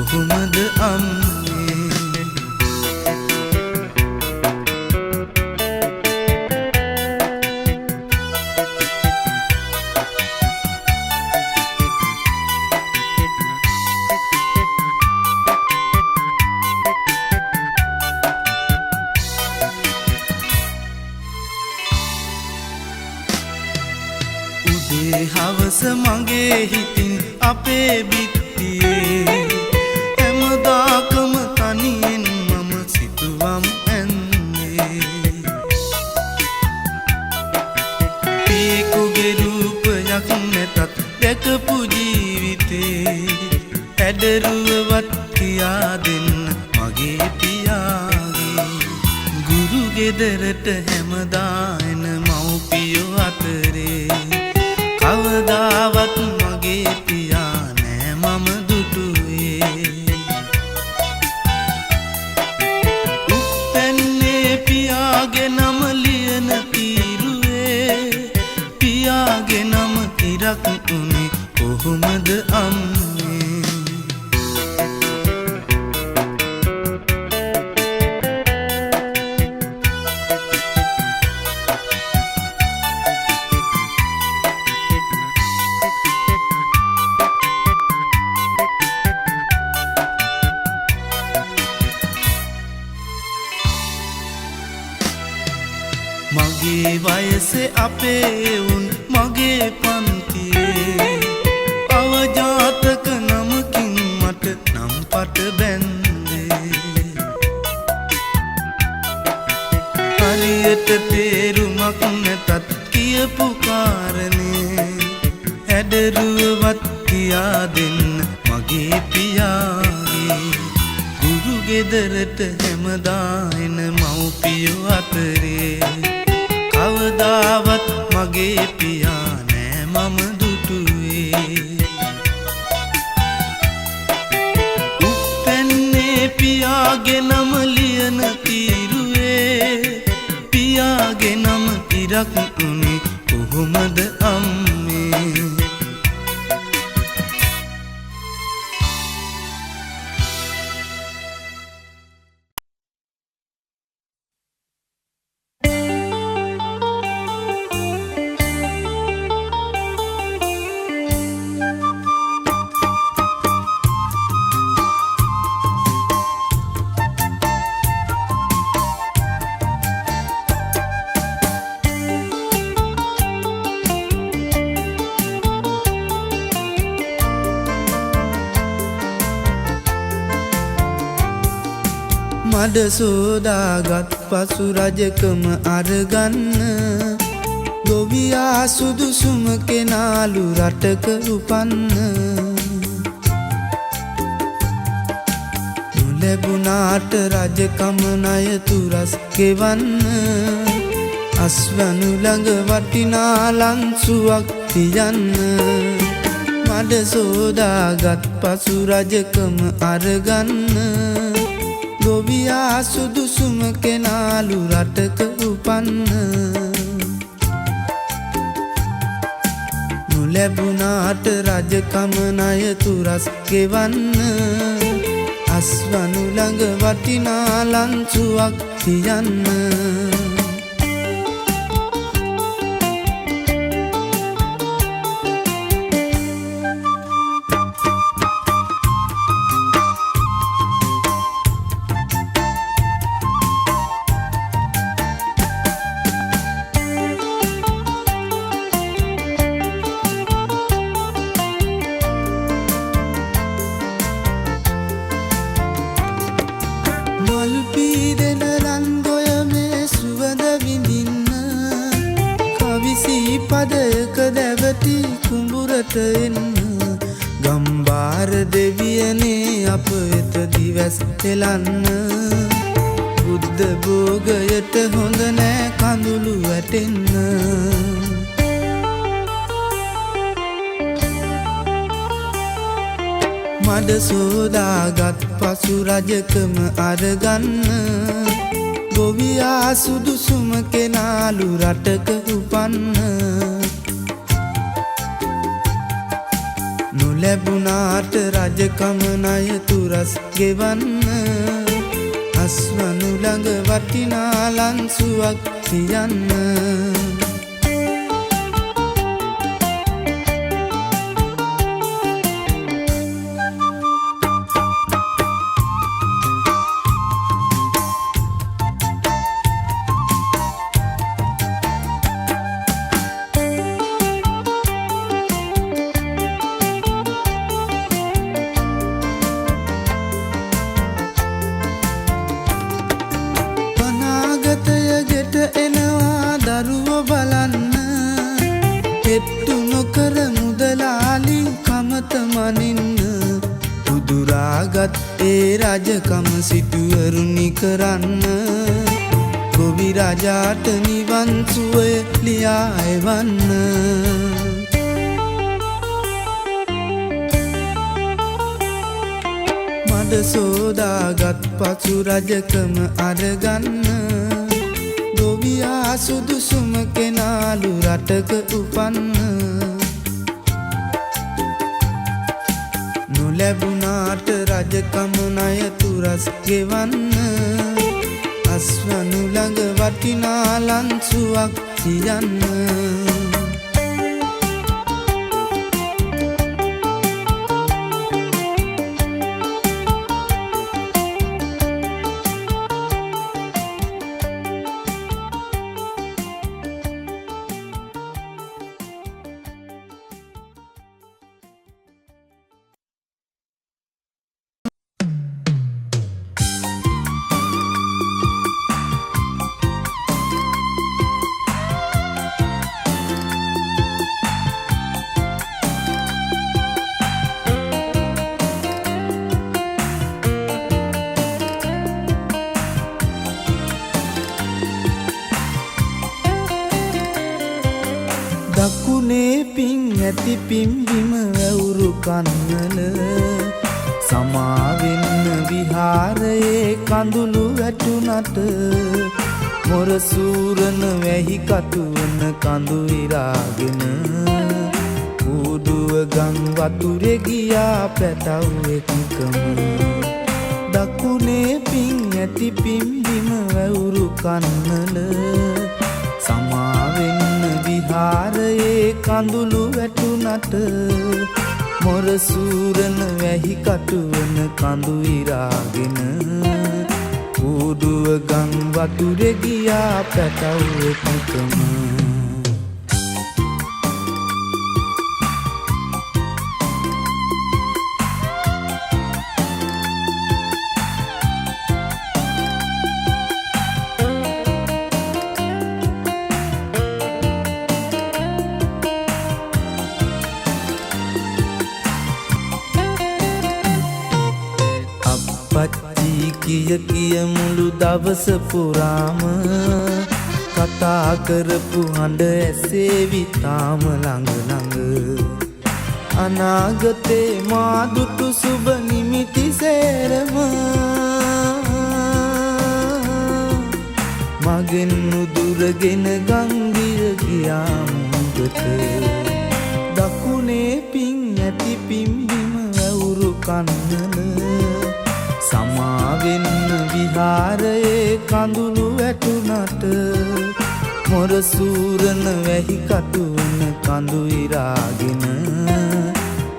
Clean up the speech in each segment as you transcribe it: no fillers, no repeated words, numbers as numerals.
කොහොමද අම්මේ හවස මගේ හිතින් අපේ බිත්තියේ හැමදාකම තනියෙන් මම සිතුවම් ඇන්නේ පියෙකුගේ රූපයක් නැතත් දැකපු ජීවිතේ හැඩරුවවත් කියා දෙන්න මගේ පියාගේ ගුරු ගෙදරට හැමදා එන මව්පියෝ අතරේ කවදාවත් මගේ පියා නෑ මම දුටුවේ උපැන්නේ පියාගේ නම ලියන තීරුවේ පියාගේ නම තිරක් උනේ කොහොමද අම්මේ මගේ වයසේ අපේ උන් මගේ පන්තියේ අවජාතක නමකින් මට නම් පට බැන්දේ හරියට තේරුමක් නැතත් කියපු කාරණේ හැඩරුවවත් කියා දෙන්න මගේ පියාගේ ගුරු ගෙදරට හැමදා එන මව්පියෝ අතරේ කවදාවත් මගේ පියා නෑ මම දුටුවේ උපැන්නේ පියාගේ නම ලියන තීරුවේ පියාගේ නම තිරක් උනේ කොහොමද අම්මේ මඩ සෝදාගත් පසු රජකම අරගන්න ගොවියා සුදුසුම කෙනාලු රටක උපන්න නොලැබුණාට රජකම ණය තුරස් ගෙවන්න අස්වනු ළඟ වටිනා ලන්සුවක් තියන්න මඩ සෝදාගත් පසු රජකම අරගන්න ගොවියා සුදුසුම කෙනාලු රටක උපන්න නොලැබුණාට රජකම ණය තුරස් ගෙවන්න අස්වනු ළඟ වටිනා ලන්සුවක් තියන්න පදයක දැවටි කුඹුරට එන්න ගම්බාර දෙවියනේ අප වෙත දිවැස් එලන්න බුද්ධ භෝගයට හොඳ නෑ කඳුළු වැටෙන්න මඩ සෝදාගත් පසු රජකම අරගන්න ගොවියා සුදුසුම කෙනාලු රටක උපන්න නොලැබුණාට රජකම ණය තුරස් ගෙවන්න අස්වනු ළඟ වටිනා ලන්සුවක් තියන්න ඒ රජකම සිටුවරුනි කරන්න ගොවි රජාට නිවන් සුවය ලියා එවන්න මඩ සෝදාගත් පසු රජකම අරගන්න ගොවියා සුදුසුම කෙනාලු රටක උපන්න නොලැබුණාට රජකම ණය තුරස් ගෙවන්න අස්වනු ළඟ වටිනා ලන්සුවක් තියන්න දකුණේ පිං ඇති පිම්බිම වැවුරු කන්නල සමාවෙන්න විහාරයේ කඳුළු වැටුනට මොර සූරන වැහි කටුවන කඳු ඉරාගෙන කූඩුව ගම් වතුරේ ගියා පැටව් එකකම දකුණේ පිං ඇති පිම්බිම වැවුරු කන්නල සමාවෙන්න විහාරයේ කඳුළු වැටුනට මොර සූරන වැහි කටුවන කඳු ඉරාගෙන කූඩුව ගම් වතුරේ ගියා පැටව් එකකම කිය මුළු දවස පුරාම කතා කරපු හඬ ඇසේවි තාම ළඟ ළඟ අනාගතේ මා දුටු සුබ නිමිති සේරම මගෙන් නුදුරගෙන ගංගිය ගියා මුගට දකුණේ පිං ඇති පිම්බිම වැවුරු කන්නල සමාවෙන්න විහාරයේ කඳුළු වැටුනට මොර සූරන වැහි කටුවන කඳු ඉරාගෙන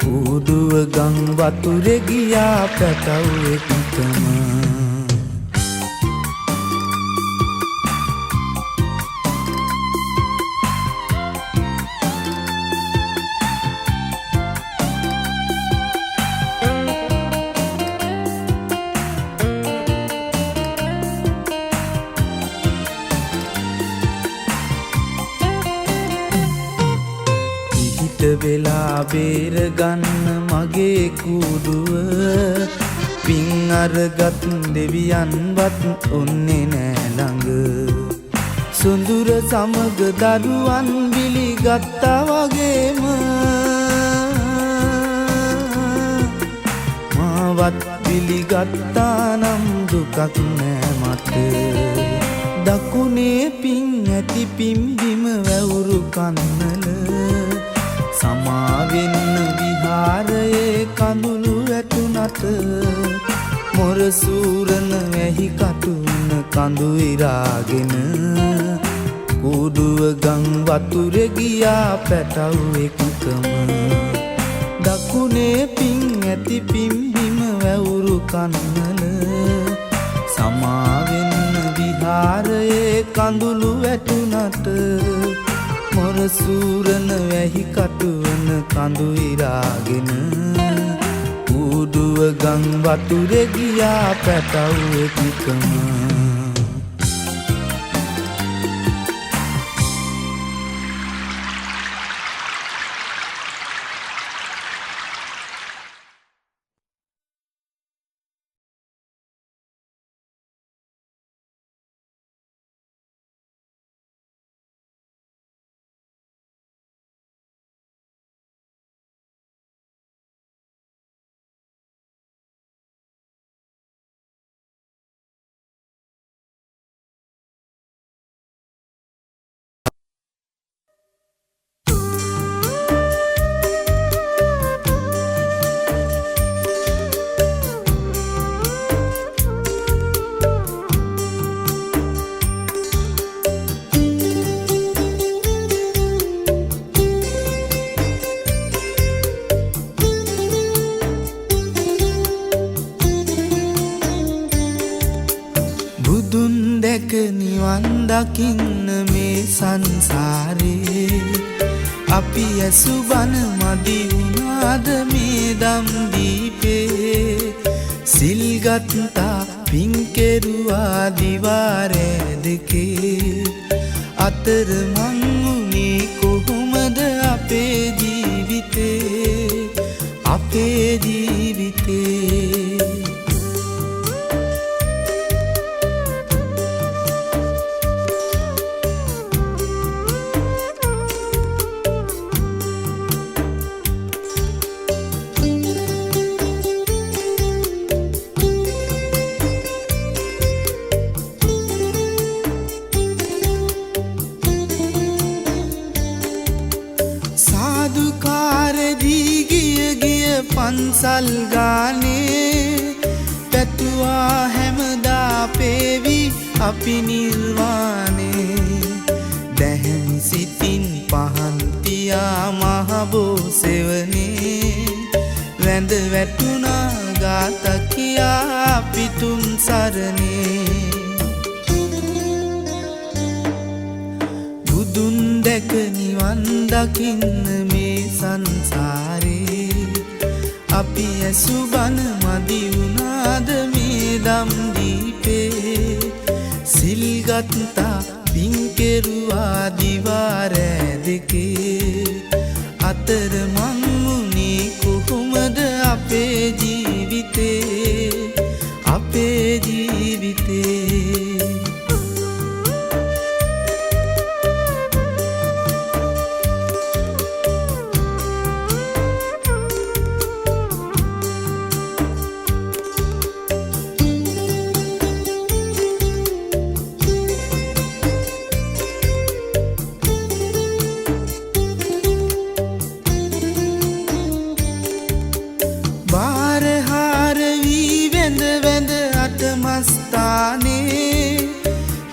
කූඩුව ගම් වතුරේ ගියා පැටව් එකකම වෙලා බේරගන්න මගේ කූඩුව පිං අරගත් දෙවියන්වත් ඔන්නේ නෑ ළඟ සොඳුර සමග දරුවන් බිලිගත්තා වගේම මාවත් බිලිගත්තා නම් දුකක් නෑ මට දකුණේ පිං ඇති පිම්බිම වැවුරු කන්නල සමාවෙන්න විහාරයේ කඳුළු වැටුනට මොරසූරන වැහි කටුන්න කඳු ඉරාගෙන කුඩුව ගං වතුරේ ගියා පැටව් එකකම දකුණේ පිං ඇති පිම්බිම වැවුරු කන්නල සමාවෙන්න විහාරයේ කඳුළු වැටුනට මොරසූරන වැහි කටුවන කඳු ඉරාගෙන කුඩුව ගං වතුරේ ගියා පැටව් එකකම නිවන් දකින්න මේ සංසාරේ අපි ඇසු බන මදි වුණාද මේ දම් දීපේ සිල් ගත්තා පින් කෙරුවා දිවාරේ දෙකේ අතර මං උනේ කොහොමද අපේ ජීවිතේ පන්සල් ගානේ පැතුවා හැමදා පේවි අපි නිර්වාණේ දැහැමි සිතින් පහන් තියා මහබෝ සෙවනේ වැඳ වැටුණා ගාත කියා පිතුම් සරණේ බුදුන් දැක නිවන් දකින්න මේ සංසාරේ අපි ඇසු බන මදි වුණාද මේ දම් දීපේ සිල් ගත්තා පින් කෙරුවා දිවාරෑ දෙකේ අතර මං උනේ කොහොමද අපේ ජීවිතේ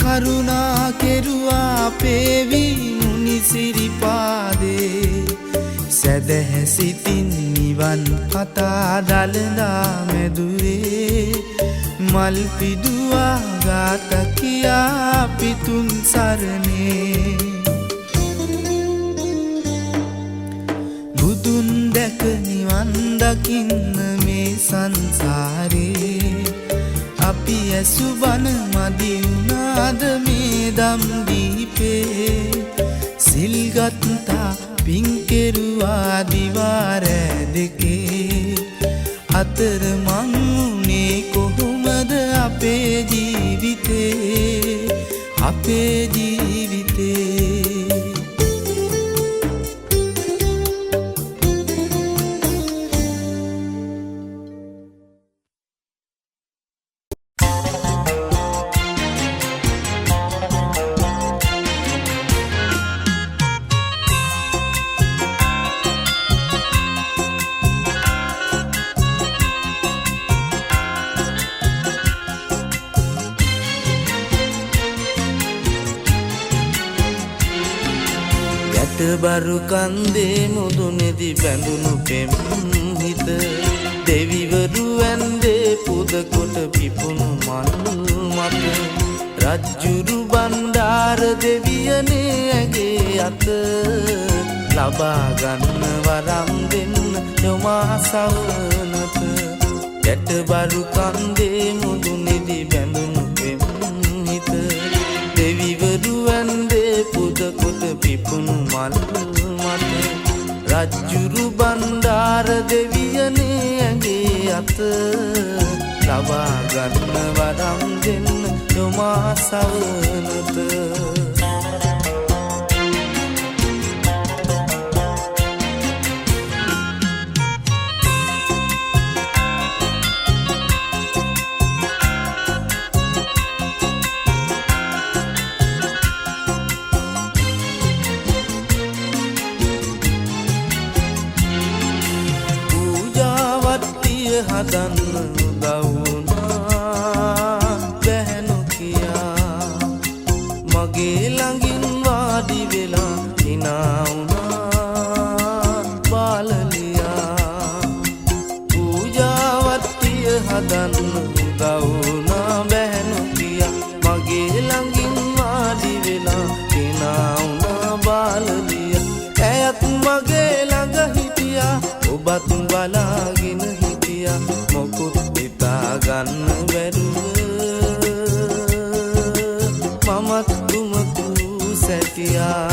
කරුණා කෙරුවා පේවි මුනි සිරිපාදේ සැදැහැ සිතින් නිවන් කතා දළදා මැදුරේ මල් පිඩුවා ගාත කියා පිතුම් සරණේ බුදුන් දැක නිවන් දකින්න මේ සංසාරේ අපි ඇසු බන මදි වුණාද මේ දම් දීපේ සිල් ගත්තා පින් කෙරුවා දිවාරෑ දෙකේ අතර මං උනේ කොහොමද අපේ ජීවිතේ ගැටබරු කන්දේ මුදුනේදි බැඳුණු පෙම් හිත දෙවිවරු ඇන්දේ පුද කොට පිපුණු මල් මත රජ්ජුරු බණ්ඩාර දෙවියනේ ඇගේ අත ලබා ගන්න වරම් දෙන්න යොමා සවනත ගැටබරු කන්දේ මුදුනේදි බැඳුණු පෙම් හිත දෙවිවරු ඇන්දේ පුද කොට පිපුණු මල් මත රජ්ජුරු බණ්ඩාර දෙවියනේ ඇගේ අත ලබා ගන්න වරම් දෙන්න යොමා සවනත හදන්න උදව් වුණා බැහැනු කියා මගේ ළඟින් වාඩි වෙලා hina වුණා බාලලියා පූජාවත්තිය හදන්න උදව් වුණා බැහැනු කියා මගේ ළඟින් වාඩි වෙලා hina වුණා බාලලියා ඇයත් මගේ ළඟ හිටියා ඔබත් බලාගෙන මොකුත් හිතා ගන්න බැරුව මමත් දුමතු සැටියා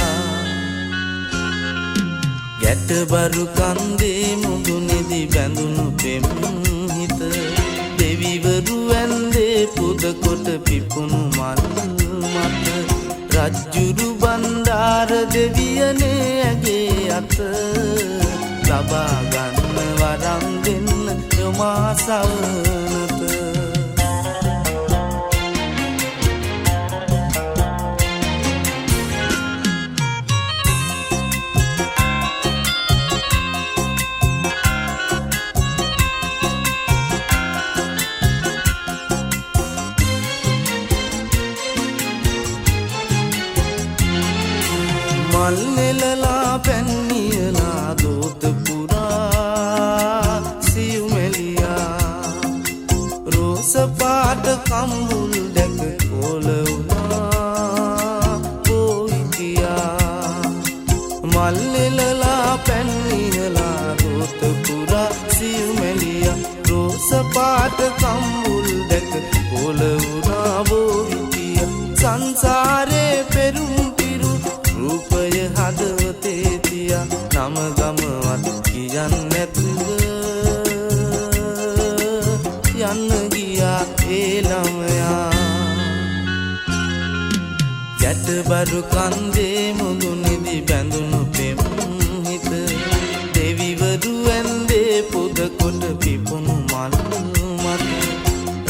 ගැටබරු කන්දේ මුදුනේදි බැඳුණු පෙම් හිත දෙවිවරු ඇන්දේ පුද කොට පිපුණු මල් මත රජ්ජුරු බණ්ඩාර දෙවියනේ ඇගේ අත ලබා ගන්න වරම් දෙන්න යොමා සවනත මල් නෙලලා පැන්නියලා දෝත පුරා සපාට කම්බුල් දැක කොල වුණා පොයිතියා මල්ලෙලලා පැන්නිහලා දොත පුරා සියුමැලියා රෝසපාට කම්බුල් දැක කොල වුණා පොයිතියා සංසාරේ පෙරුම් පිරු රූපය හදවතේ තියා නම ගමවත් කියන්න නැතුව යන්න ගියා ඒ ළමයා ගැටබරු කන්දේ මුදුනේදි බැඳුණු පෙම් හිත දෙවිවරු ඇන්දේ පුද කොට පිපුණු මල් මත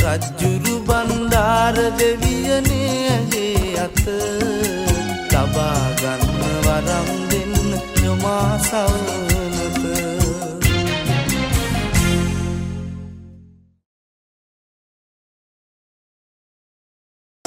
රජ්ජුරු බණ්ඩාර දෙවියනේ ඇගේ අත ලබා ගන්න වරම් දෙන්න යොමා සවනත